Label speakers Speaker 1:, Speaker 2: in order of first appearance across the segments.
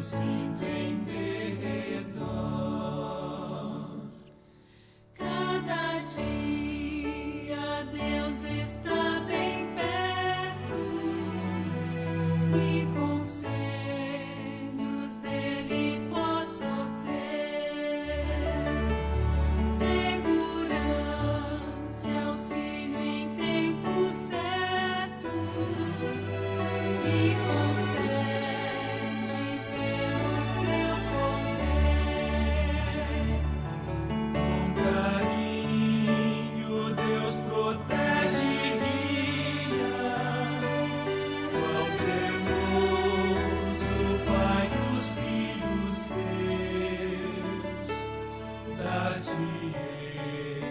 Speaker 1: sinto em derredor. Cada dia Deus está bem perto e conselhos dele posso obter. Segurança, auxílio em tempo certo e concede pelo seu poder.
Speaker 2: Com carinho Deus protege e guia, qual zeloso Pai os filhos seus. Dar-te-ei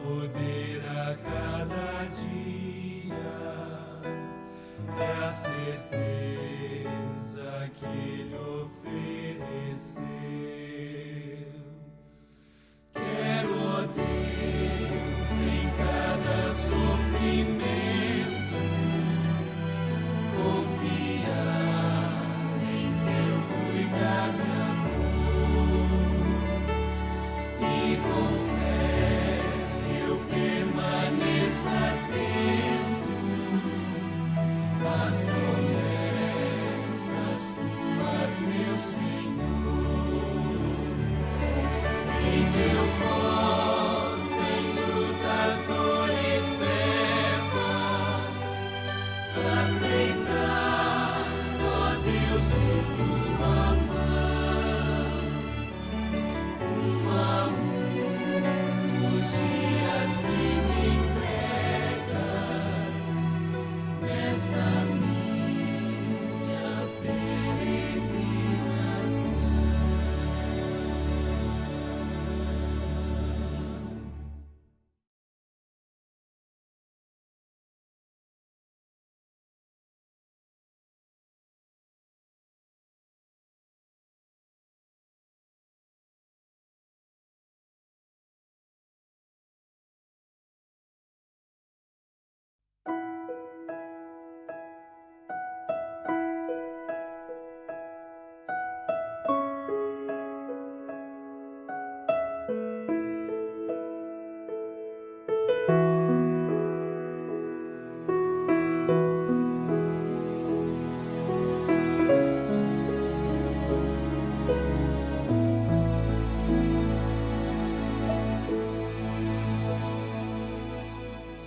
Speaker 2: poder a cada dia, é a certeza que Ele ofereceu. Quero, ó Deus, em cada sofrimento, confiar em teu cuidado e amor, e com fé eu permaneça atento às promessas tuas, meu Senhor. Em teu pós, sem lutas, dores, trevas, aceitar, ó Deus, de tua mão, um a os dias que me entregas nesta minha peregrinação.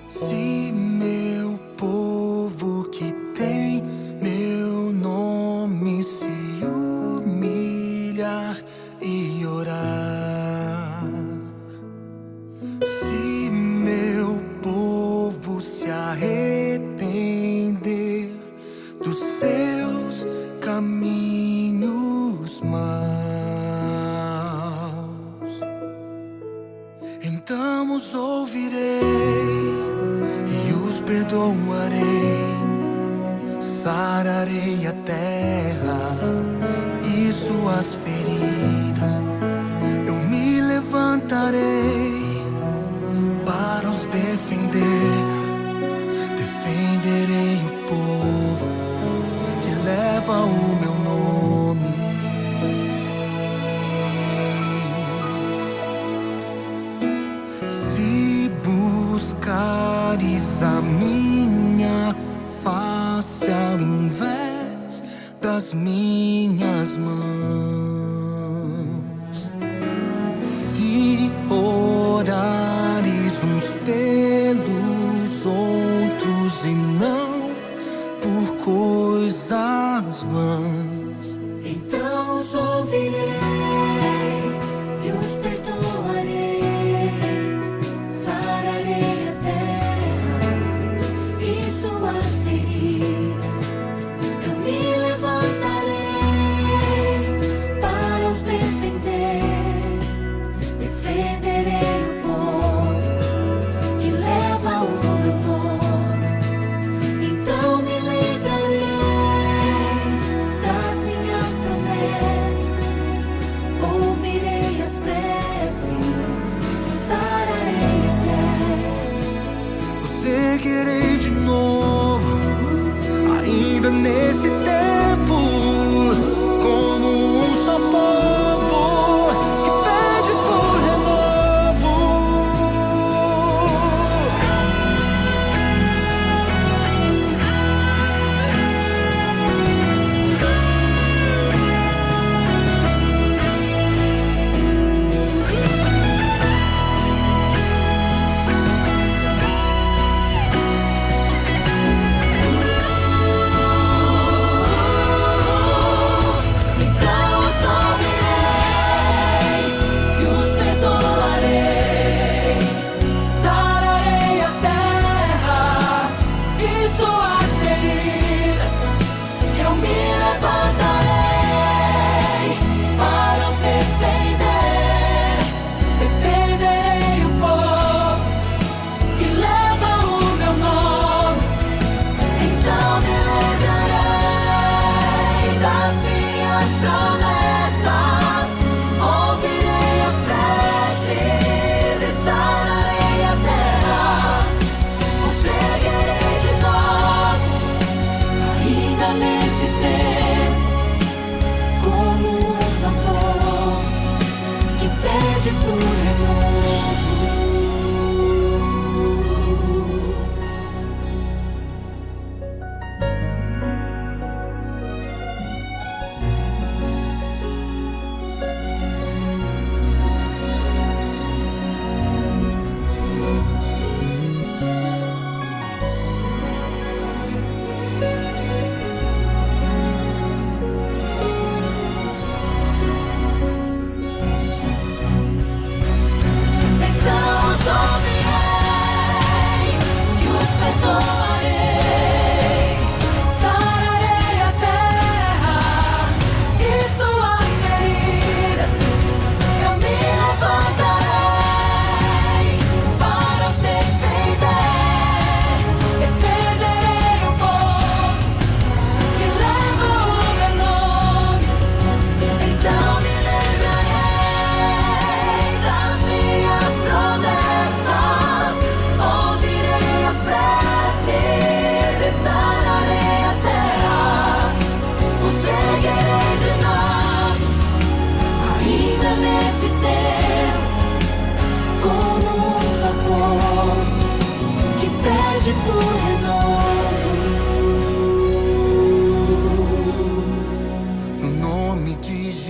Speaker 3: Se meu povo que tem meu nome se humilhar e orar, se meu povo se arrepender dos seus caminhos maus, então os ouvirei e os perdoarei, sararei a terra e suas feridas. Eu me levantarei para os defender, defenderei o povo que leva o meu nome. Se buscares a minha face ao invés das minhas mãos, se orares uns pelos outros e não por coisas vãs,
Speaker 1: Então os ouvirei e os perdoarei, sararei a terra e suas feridas. Eu me levantarei para os defender, defenderei o povo que leva o meu nome. Então me lembrarei das minhas promessas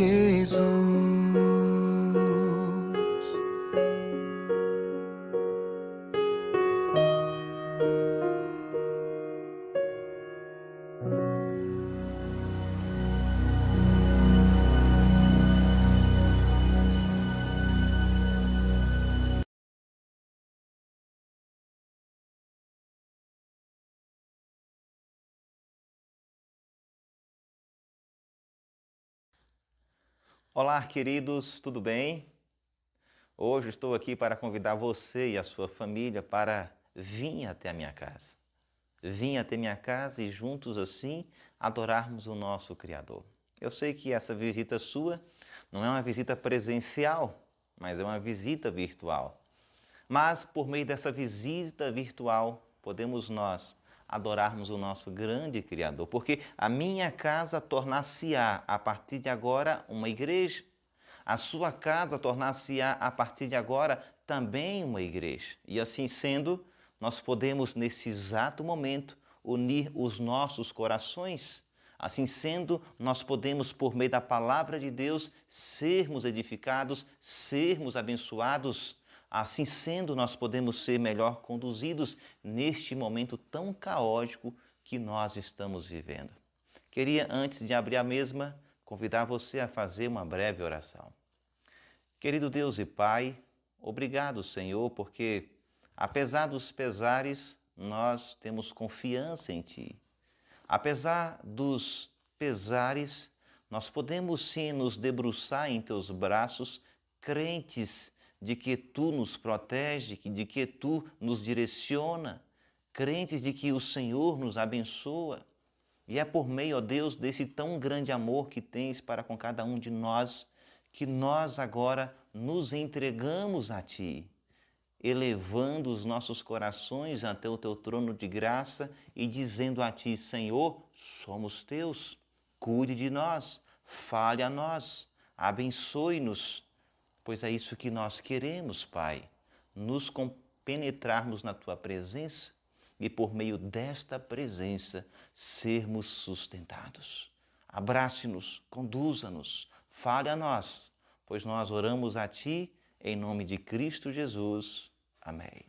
Speaker 3: Jesus.
Speaker 4: Olá, queridos, tudo bem? Hoje estou aqui para convidar você e a sua família para vir até a minha casa. Vir até minha casa e juntos assim adorarmos o nosso Criador. Eu sei que essa visita sua não é uma visita presencial, mas é uma visita virtual. Mas por meio dessa visita virtual, podemos nós adorarmos o nosso grande Criador, porque a minha casa tornar-se-á a partir de agora uma igreja. A sua casa tornar-se-á a partir de agora também uma igreja. E assim sendo, nós podemos nesse exato momento unir os nossos corações. Assim sendo, nós podemos, por meio da palavra de Deus, sermos edificados, sermos abençoados. Assim sendo, nós podemos ser melhor conduzidos neste momento tão caótico que nós estamos vivendo. Queria, antes de abrir a mesma, convidar você a fazer uma breve oração. Querido Deus e Pai, obrigado, Senhor, porque, apesar dos pesares, nós temos confiança em Ti. Apesar dos pesares, nós podemos sim nos debruçar em Teus braços, crentes de que Tu nos protege, de que Tu nos direciona, crentes de que o Senhor nos abençoa. E é por meio, ó Deus, desse tão grande amor que tens para com cada um de nós, que nós agora nos entregamos a Ti, elevando os nossos corações até o Teu trono de graça e dizendo a Ti, Senhor, somos Teus, cuide de nós, fale a nós, abençoe-nos, pois é isso que nós queremos, Pai, nos compenetrarmos na Tua presença e por meio desta presença sermos sustentados. Abrace-nos, conduza-nos, fale a nós, pois nós oramos a Ti em nome de Cristo Jesus. Amém.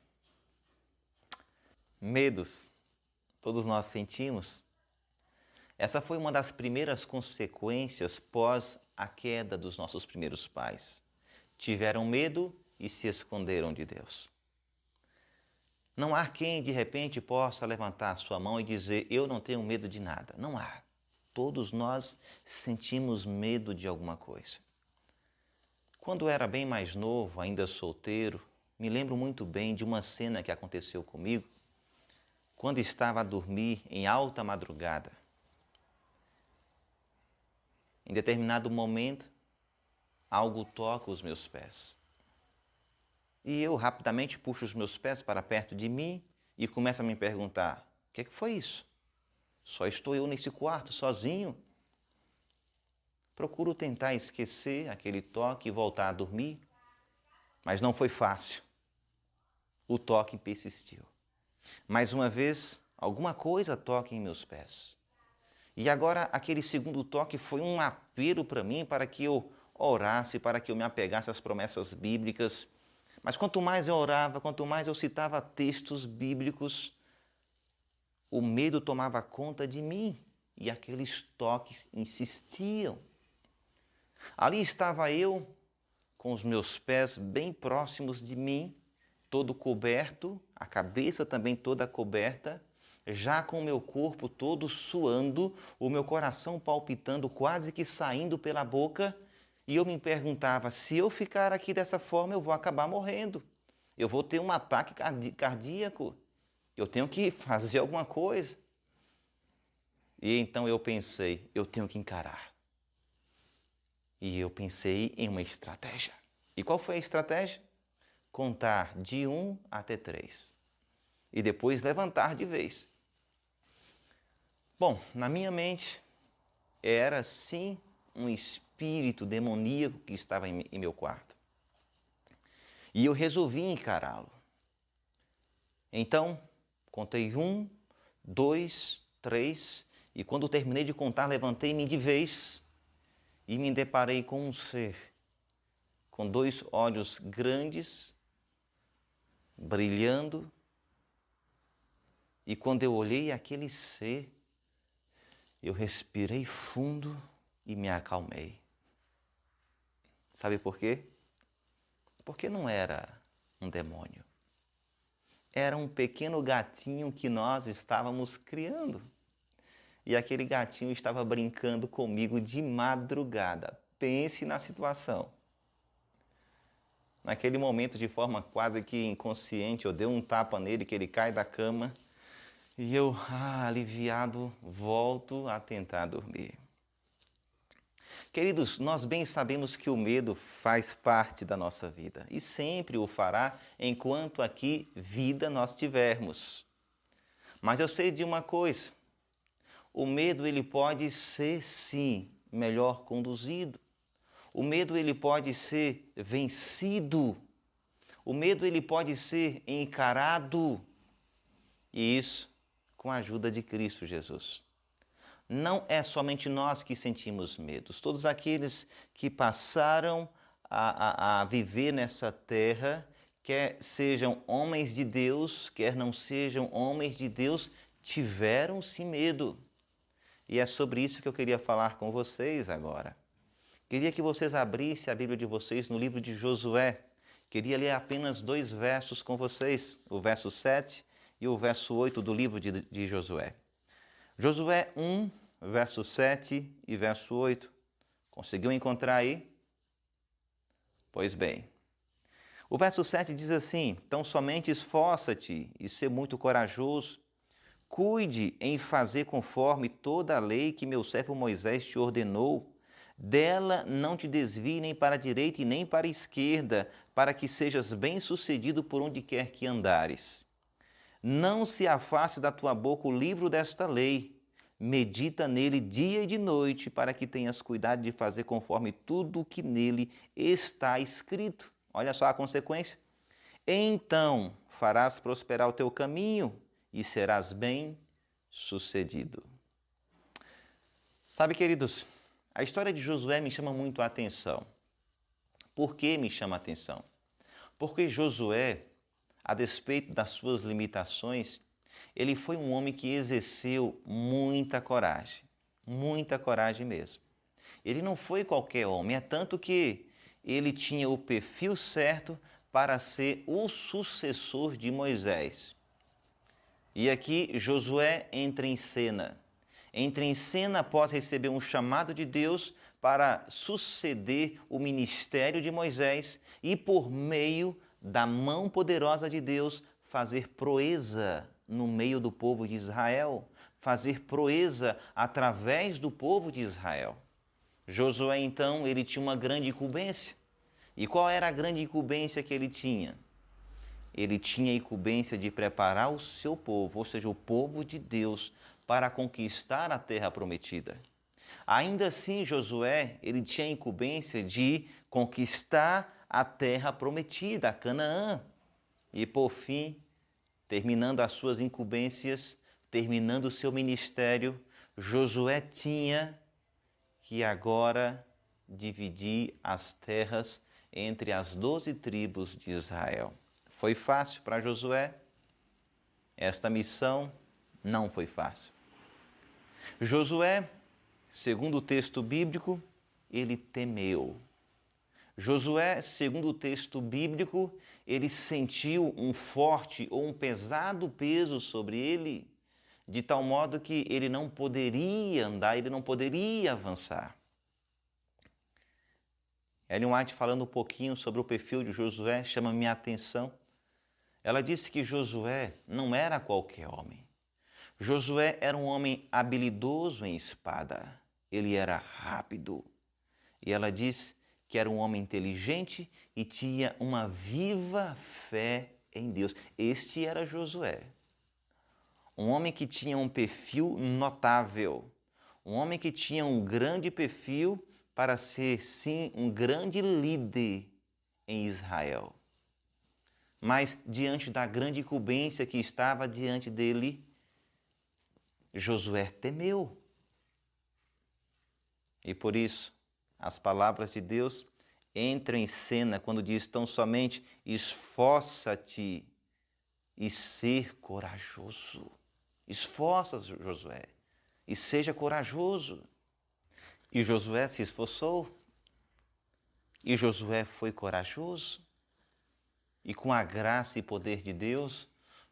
Speaker 4: Medos, todos nós sentimos. Essa foi uma das primeiras consequências pós a queda dos nossos primeiros pais. Tiveram medo e se esconderam de Deus. Não há quem de repente possa levantar a sua mão e dizer, eu não tenho medo de nada. Não há. Todos nós sentimos medo de alguma coisa. Quando era bem mais novo, ainda solteiro, me lembro muito bem de uma cena que aconteceu comigo quando estava a dormir em alta madrugada. Em determinado momento, algo toca os meus pés. E eu rapidamente puxo os meus pés para perto de mim e começo a me perguntar, o que foi isso? Só estou eu nesse quarto, sozinho? Procuro tentar esquecer aquele toque e voltar a dormir, mas não foi fácil. O toque persistiu. Mais uma vez, alguma coisa toca em meus pés. E agora aquele segundo toque foi um apelo para mim, para que eu orasse, para que eu me apegasse às promessas bíblicas. Mas quanto mais eu orava, quanto mais eu citava textos bíblicos, o medo tomava conta de mim e aqueles toques insistiam. Ali estava eu, com os meus pés bem próximos de mim, todo coberto, a cabeça também toda coberta, já com o meu corpo todo suando, o meu coração palpitando, quase que saindo pela boca, e eu me perguntava, se eu ficar aqui dessa forma, eu vou acabar morrendo. Eu vou ter um ataque cardíaco. Eu tenho que fazer alguma coisa. E então eu pensei, eu tenho que encarar. E eu pensei em uma estratégia. E qual foi a estratégia? Contar de 1 até 3. E depois levantar de vez. Bom, na minha mente, era sim um espírito demoníaco que estava em meu quarto. E eu resolvi encará-lo. Então, contei 1, 2, 3, e quando terminei de contar, levantei-me de vez e me deparei com um ser com 2 olhos grandes, brilhando, e quando eu olhei aquele ser, eu respirei fundo e me acalmei. Sabe por quê? Porque não era um demônio. Era um pequeno gatinho que nós estávamos criando. E aquele gatinho estava brincando comigo de madrugada. Pense na situação. Naquele momento, de forma quase que inconsciente, eu dei um tapa nele, que ele cai da cama, e eu, aliviado, volto a tentar dormir. Queridos, nós bem sabemos que o medo faz parte da nossa vida e sempre o fará enquanto aqui vida nós tivermos. Mas eu sei de uma coisa, o medo ele pode ser sim melhor conduzido. O medo ele pode ser vencido. O medo ele pode ser encarado. E isso com a ajuda de Cristo Jesus. Não é somente nós que sentimos medos. Todos aqueles que passaram a viver nessa terra, quer sejam homens de Deus, quer não sejam homens de Deus, tiveram sim medo. E é sobre isso que eu queria falar com vocês agora. Queria que vocês abrissem a Bíblia de vocês no livro de Josué. Queria ler apenas 2 versos com vocês, o verso 7 e o verso 8 do livro de Josué. Josué 1, verso 7 e verso 8. Conseguiu encontrar aí? Pois bem. O verso 7 diz assim: Então somente esforça-te e sê muito corajoso. Cuide em fazer conforme toda a lei que meu servo Moisés te ordenou. Dela não te desvie nem para a direita e nem para a esquerda, para que sejas bem-sucedido por onde quer que andares. Não se afaste da tua boca o livro desta lei. Medita nele dia e de noite, para que tenhas cuidado de fazer conforme tudo o que nele está escrito. Olha só a consequência. Então farás prosperar o teu caminho e serás bem-sucedido. Sabe, queridos, a história de Josué me chama muito a atenção. Por que me chama a atenção? Porque Josué, a despeito das suas limitações, ele foi um homem que exerceu muita coragem mesmo. Ele não foi qualquer homem, é tanto que ele tinha o perfil certo para ser o sucessor de Moisés. E aqui Josué entra em cena após receber um chamado de Deus para suceder o ministério de Moisés e, por meio da mão poderosa de Deus, fazer proeza no meio do povo de Israel, fazer proeza através do povo de Israel. Josué, então, ele tinha uma grande incumbência. E qual era a grande incumbência que ele tinha? Ele tinha a incumbência de preparar o seu povo, ou seja, o povo de Deus, para conquistar a terra prometida. Ainda assim, Josué, ele tinha a incumbência de conquistar a terra prometida, a Canaã. E, por fim, terminando as suas incumbências, terminando o seu ministério, Josué tinha que agora dividir as terras entre as 12 tribos de Israel. Foi fácil para Josué? Esta missão não foi fácil. Josué, segundo o texto bíblico, ele temeu. Josué, segundo o texto bíblico, ele sentiu um forte ou um pesado peso sobre ele, de tal modo que ele não poderia andar, ele não poderia avançar. Ellen White, falando um pouquinho sobre o perfil de Josué, chama minha atenção. Ela disse que Josué não era qualquer homem. Josué era um homem habilidoso em espada. Ele era rápido. E ela diz que era um homem inteligente e tinha uma viva fé em Deus. Este era Josué. Um homem que tinha um perfil notável. Um homem que tinha um grande perfil para ser, sim, um grande líder em Israel. Mas, diante da grande incumbência que estava diante dele, Josué temeu. E por isso, As palavras de Deus entram em cena quando diz tão somente: esforça-te e ser corajoso. Esforça-te, Josué, e seja corajoso. E Josué se esforçou, e Josué foi corajoso, e com a graça e poder de Deus,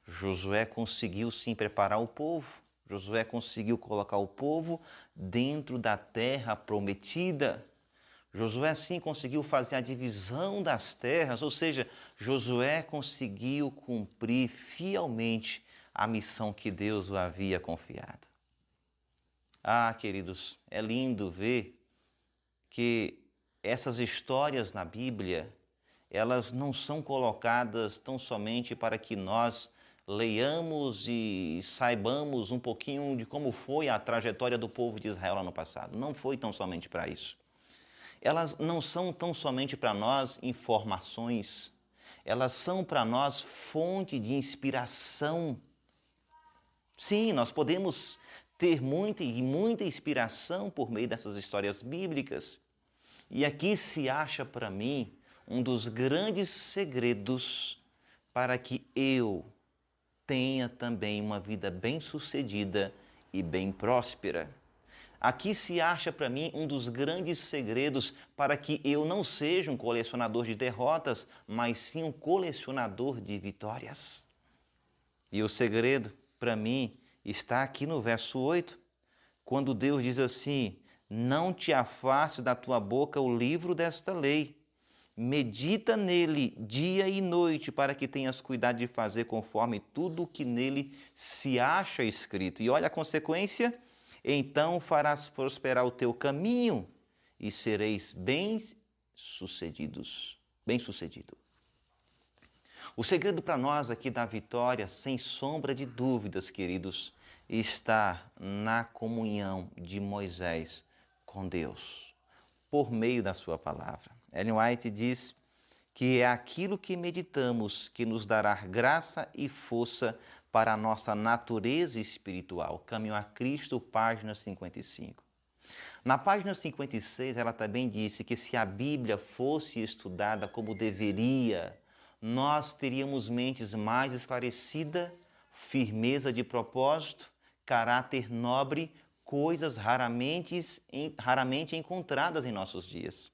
Speaker 4: Josué conseguiu sim preparar o povo. Josué conseguiu colocar o povo dentro da terra prometida. Josué sim conseguiu fazer a divisão das terras, ou seja, Josué conseguiu cumprir fielmente a missão que Deus o havia confiado. Ah, queridos, é lindo ver que essas histórias na Bíblia, elas não são colocadas tão somente para que nós leiamos e saibamos um pouquinho de como foi a trajetória do povo de Israel lá no passado. Não foi tão somente para isso. Elas não são tão somente para nós informações, elas são para nós fonte de inspiração. Sim, nós podemos ter muita inspiração por meio dessas histórias bíblicas. E aqui se acha para mim um dos grandes segredos para que eu tenha também uma vida bem-sucedida e bem próspera. Aqui se acha para mim um dos grandes segredos para que eu não seja um colecionador de derrotas, mas sim um colecionador de vitórias. E o segredo, para mim, está aqui no verso 8, quando Deus diz assim: não te afastes da tua boca o livro desta lei, medita nele dia e noite, para que tenhas cuidado de fazer conforme tudo o que nele se acha escrito. E olha a consequência: então farás prosperar o teu caminho e sereis bem-sucedido. O segredo para nós aqui da vitória, sem sombra de dúvidas, queridos, está na comunhão de Moisés com Deus, por meio da sua palavra. Ellen White diz que é aquilo que meditamos que nos dará graça e força para a nossa natureza espiritual. Caminho a Cristo, página 55. Na página 56, ela também disse que se a Bíblia fosse estudada como deveria, nós teríamos mentes mais esclarecidas, firmeza de propósito, caráter nobre, coisas raramente encontradas em nossos dias.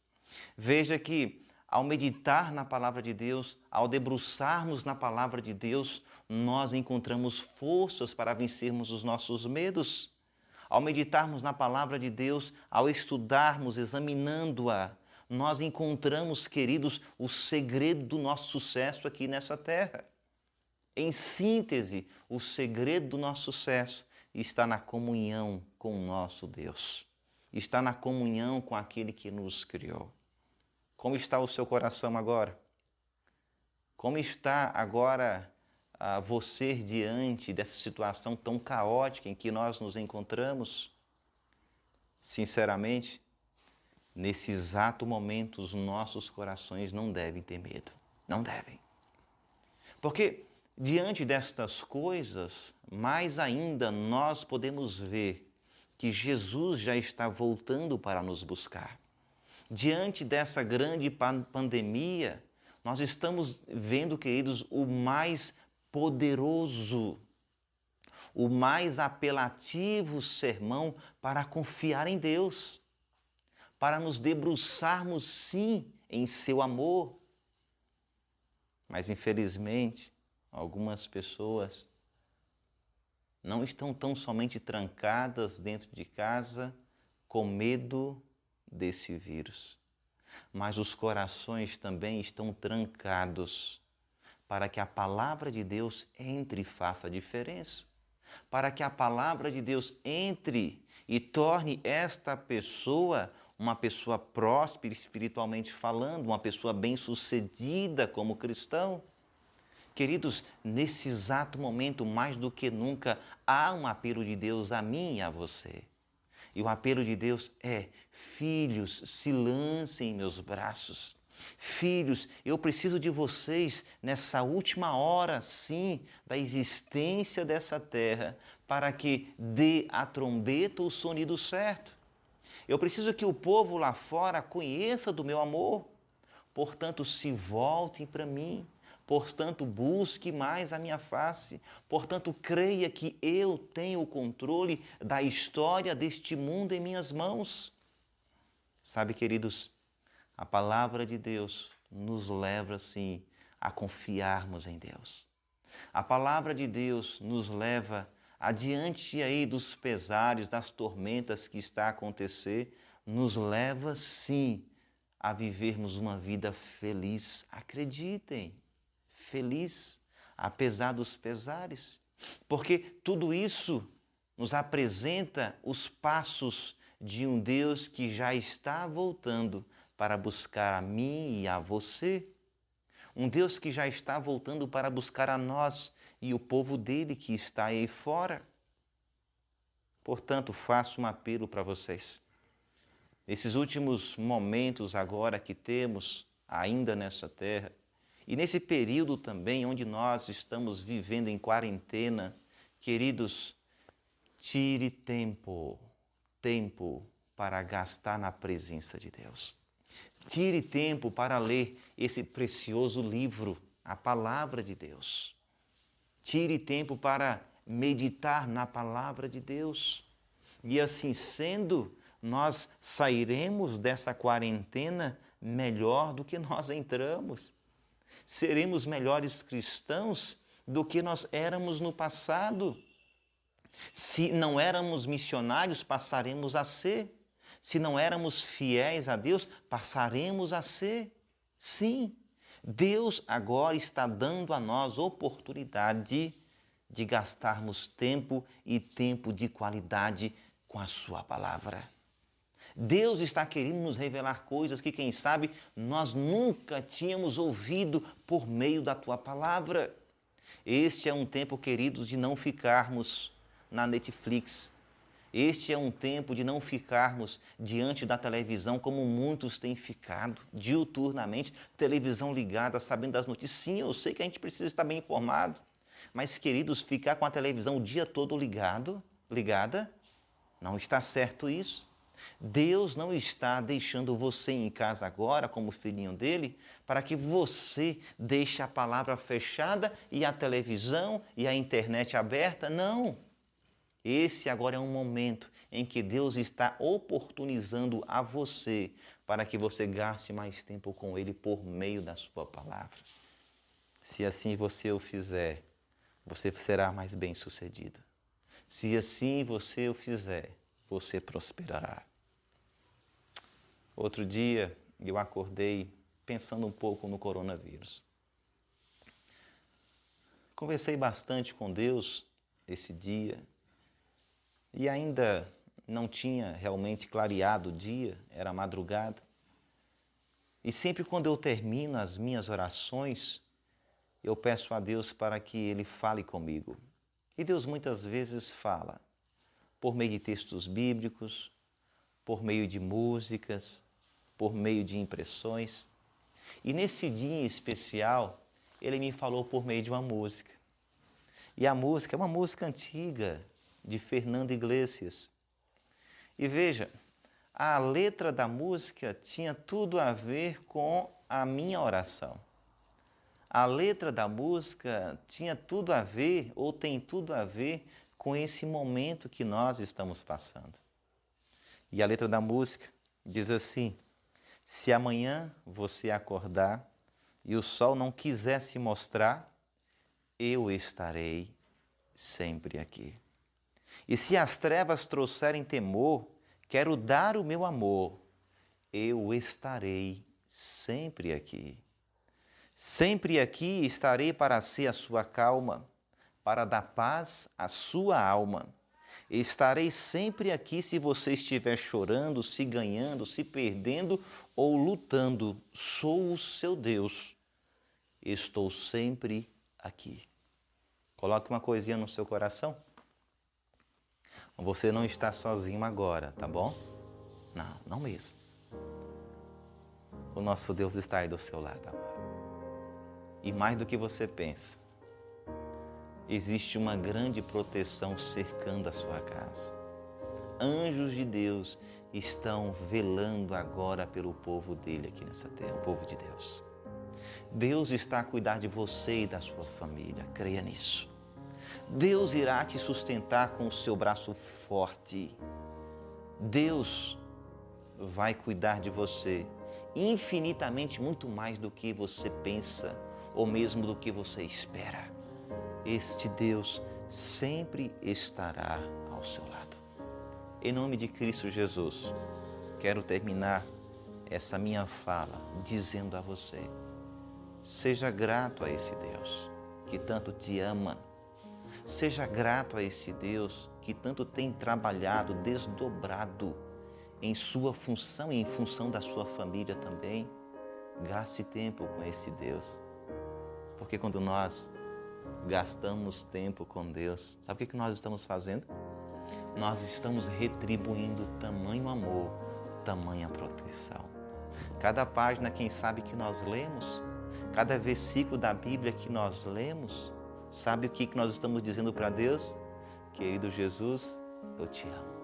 Speaker 4: Veja que, ao meditar na palavra de Deus, ao debruçarmos na palavra de Deus, nós encontramos forças para vencermos os nossos medos. Ao meditarmos na palavra de Deus, ao estudarmos, examinando-a, nós encontramos, queridos, o segredo do nosso sucesso aqui nessa terra. Em síntese, o segredo do nosso sucesso está na comunhão com o nosso Deus. Está na comunhão com aquele que nos criou. Como está o seu coração agora? Como está agora você diante dessa situação tão caótica em que nós nos encontramos? Sinceramente, nesse exato momento, os nossos corações não devem ter medo. Não devem. Porque diante destas coisas, mais ainda nós podemos ver que Jesus já está voltando para nos buscar. Diante dessa grande pandemia, nós estamos vendo, queridos, o mais poderoso, o mais apelativo sermão para confiar em Deus, para nos debruçarmos, sim, em seu amor. Mas, infelizmente, algumas pessoas não estão tão somente trancadas dentro de casa com medo desse vírus, mas os corações também estão trancados para que a palavra de Deus entre e faça a diferença, para que a palavra de Deus entre e torne esta pessoa uma pessoa próspera espiritualmente falando, uma pessoa bem-sucedida como cristão. Queridos, nesse exato momento, mais do que nunca, há um apelo de Deus a mim e a você. E o apelo de Deus é: filhos, se lancem em meus braços. Filhos, eu preciso de vocês nessa última hora, sim, da existência dessa terra, para que dê a trombeta o sonido certo. Eu preciso que o povo lá fora conheça do meu amor. Portanto, se voltem para mim. Portanto, busque mais a minha face. Portanto, creia que eu tenho o controle da história deste mundo em minhas mãos. Sabe, queridos, a palavra de Deus nos leva, sim, a confiarmos em Deus. A palavra de Deus nos leva adiante aí dos pesares, das tormentas que está a acontecer, nos leva, sim, a vivermos uma vida feliz. Acreditem, feliz, apesar dos pesares. Porque tudo isso nos apresenta os passos de um Deus que já está voltando para buscar a mim e a você. Um Deus que já está voltando para buscar a nós e o povo dele que está aí fora. Portanto, faço um apelo para vocês. Nesses últimos momentos agora que temos ainda nessa terra, e nesse período também onde nós estamos vivendo em quarentena, queridos, tire tempo para gastar na presença de Deus. Tire tempo para ler esse precioso livro, a Palavra de Deus. Tire tempo para meditar na Palavra de Deus. E assim sendo, nós sairemos dessa quarentena melhor do que nós entramos. Seremos melhores cristãos do que nós éramos no passado. Se não éramos missionários, passaremos a ser. Se não éramos fiéis a Deus, passaremos a ser. Sim, Deus agora está dando a nós oportunidade de gastarmos tempo e tempo de qualidade com a sua palavra. Deus está querendo nos revelar coisas que, quem sabe, nós nunca tínhamos ouvido por meio da tua palavra. Este é um tempo, queridos, de não ficarmos na Netflix. Este é um tempo de não ficarmos diante da televisão como muitos têm ficado, diuturnamente, televisão ligada, sabendo das notícias. Sim, eu sei que a gente precisa estar bem informado, mas, queridos, ficar com a televisão o dia todo ligada, não está certo isso. Deus não está deixando você em casa agora, como filhinho dele, para que você deixe a palavra fechada e a televisão e a internet aberta. Não! Esse agora é um momento em que Deus está oportunizando a você para que você gaste mais tempo com Ele por meio da sua palavra. Se assim você o fizer, você será mais bem-sucedido. Se assim você o fizer, você prosperará. Outro dia eu acordei pensando um pouco no coronavírus. Conversei bastante com Deus esse dia e ainda não tinha realmente clareado o dia, era madrugada. E sempre quando eu termino as minhas orações, eu peço a Deus para que Ele fale comigo. E Deus muitas vezes fala por meio de textos bíblicos, por meio de músicas, por meio de impressões. E nesse dia em especial, Ele me falou por meio de uma música. E a música é uma música antiga, de Fernando Iglesias. E veja, a letra da música tinha tudo a ver com a minha oração. A letra da música tinha tudo a ver, ou tem tudo a ver, com esse momento que nós estamos passando. E a letra da música diz assim: se amanhã você acordar e o sol não quiser se mostrar, eu estarei sempre aqui. E se as trevas trouxerem temor, quero dar o meu amor, eu estarei sempre aqui. Sempre aqui estarei para ser a sua calma, para dar paz à sua alma. Estarei sempre aqui se você estiver chorando, se ganhando, se perdendo ou lutando. Sou o seu Deus. Estou sempre aqui. Coloque uma coisinha no seu coração. Você não está sozinho agora, tá bom? Não, não mesmo. O nosso Deus está aí do seu lado agora. E mais do que você pensa, existe uma grande proteção cercando a sua casa. Anjos de Deus estão velando agora pelo povo dele aqui nessa terra, o povo de Deus. Deus está a cuidar de você e da sua família, creia nisso. Deus irá te sustentar com o seu braço forte. Deus vai cuidar de você infinitamente muito mais do que você pensa ou mesmo do que você espera. Este Deus sempre estará ao seu lado. Em nome de Cristo Jesus, quero terminar essa minha fala dizendo a você: seja grato a esse Deus que tanto te ama. Seja grato a esse Deus que tanto tem trabalhado, desdobrado em sua função e em função da sua família também. Gaste tempo com esse Deus. Porque quando nós gastamos tempo com Deus, sabe o que nós estamos fazendo? Nós estamos retribuindo tamanho amor, tamanha proteção. Cada página, quem sabe, que nós lemos, cada versículo da Bíblia que nós lemos, sabe o que nós estamos dizendo para Deus? Querido Jesus, eu te amo.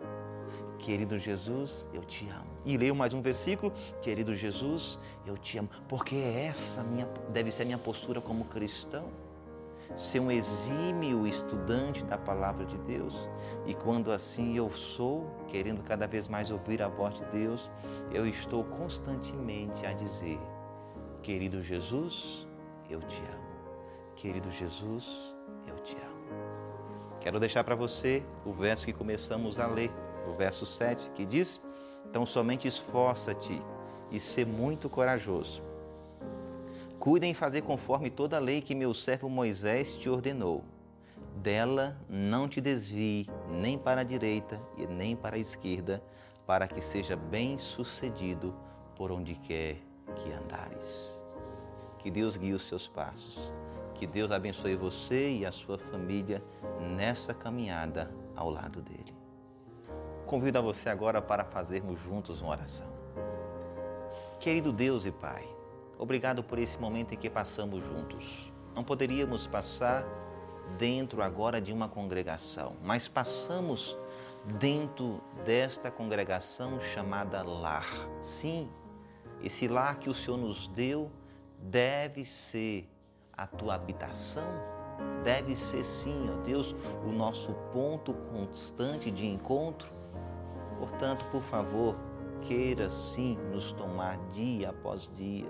Speaker 4: Querido Jesus, eu te amo. E leio mais um versículo. Querido Jesus, eu te amo. Porque essa deve ser a minha postura como cristão. Ser um exímio estudante da palavra de Deus. E quando assim eu sou, querendo cada vez mais ouvir a voz de Deus, eu estou constantemente a dizer: querido Jesus, eu te amo. Querido Jesus, eu te amo. Quero deixar para você o verso que começamos a ler, o verso 7, que diz: então somente esforça-te e sê muito corajoso. Cuida em fazer conforme toda a lei que meu servo Moisés te ordenou. Dela não te desvie nem para a direita e nem para a esquerda, para que seja bem sucedido por onde quer que andares. Que Deus guie os seus passos. Que Deus abençoe você e a sua família nessa caminhada ao lado dele. Convido a você agora para fazermos juntos uma oração. Querido Deus e Pai, obrigado por esse momento em que passamos juntos. Não poderíamos passar dentro agora de uma congregação, mas passamos dentro desta congregação chamada lar. Sim, esse lar que o Senhor nos deu deve ser a tua habitação, deve ser sim, ó Deus, o nosso ponto constante de encontro. Portanto, por favor, queira sim nos tomar dia após dia,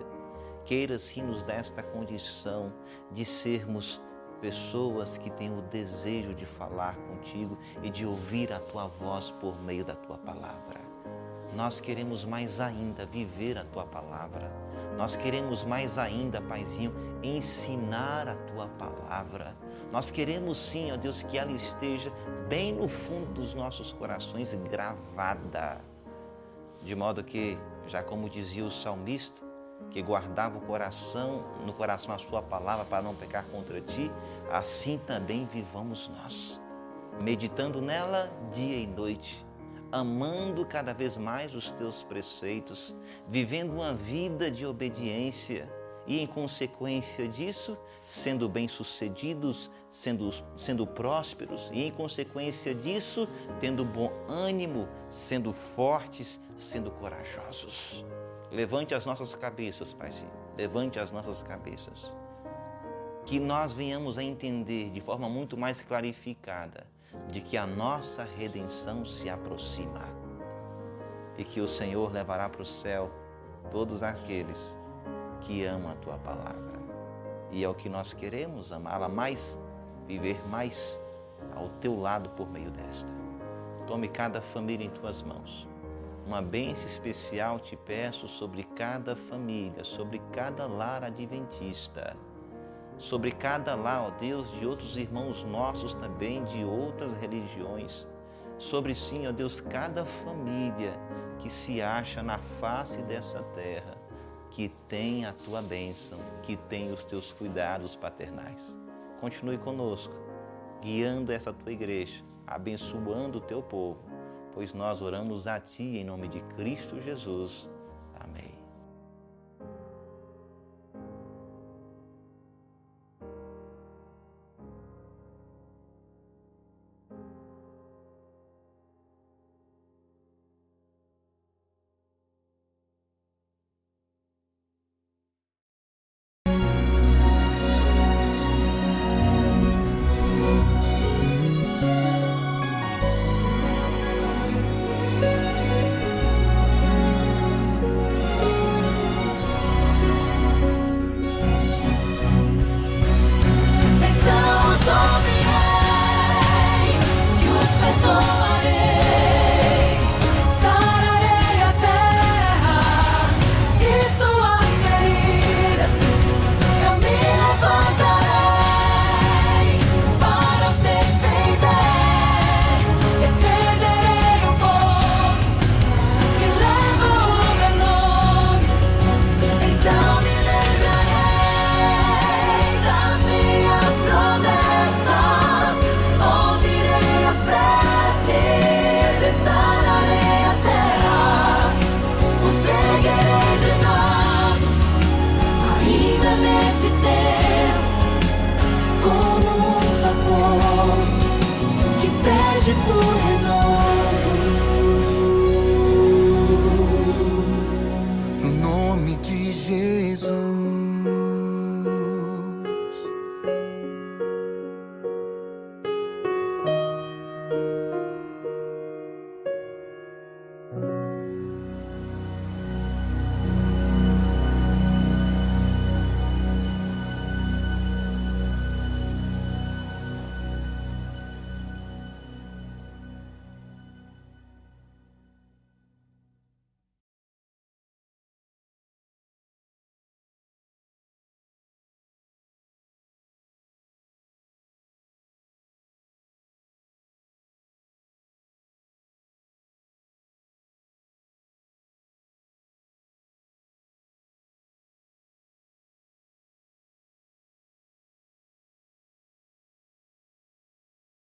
Speaker 4: queira sim nos dar esta condição de sermos pessoas que têm o desejo de falar contigo e de ouvir a tua voz por meio da tua palavra. Nós queremos mais ainda viver a tua palavra. Nós queremos mais ainda, Paizinho, ensinar a tua palavra. Nós queremos sim, ó Deus, que ela esteja bem no fundo dos nossos corações gravada. De modo que, já como dizia o salmista, que guardava no coração a sua palavra para não pecar contra ti, assim também vivamos nós, meditando nela dia e noite, amando cada vez mais os teus preceitos, vivendo uma vida de obediência e, em consequência disso, sendo bem-sucedidos, sendo prósperos e, em consequência disso, tendo bom ânimo, sendo fortes, sendo corajosos. Levante as nossas cabeças, Paizinho, levante as nossas cabeças. Que nós venhamos a entender de forma muito mais clarificada de que a nossa redenção se aproxima e que o Senhor levará para o céu todos aqueles que amam a tua palavra. E é o que nós queremos, amá-la mais, viver mais ao teu lado por meio desta. Tome cada família em tuas mãos. Uma bênção especial te peço sobre cada família, sobre cada lar adventista, sobre cada lar, ó Deus, de outros irmãos nossos também, de outras religiões, sobre sim, ó Deus, cada família que se acha na face dessa terra, que tem a tua bênção, que tem os teus cuidados paternais. Continue conosco, guiando essa tua igreja, abençoando o teu povo, pois nós oramos a ti em nome de Cristo Jesus. Amém.
Speaker 3: mais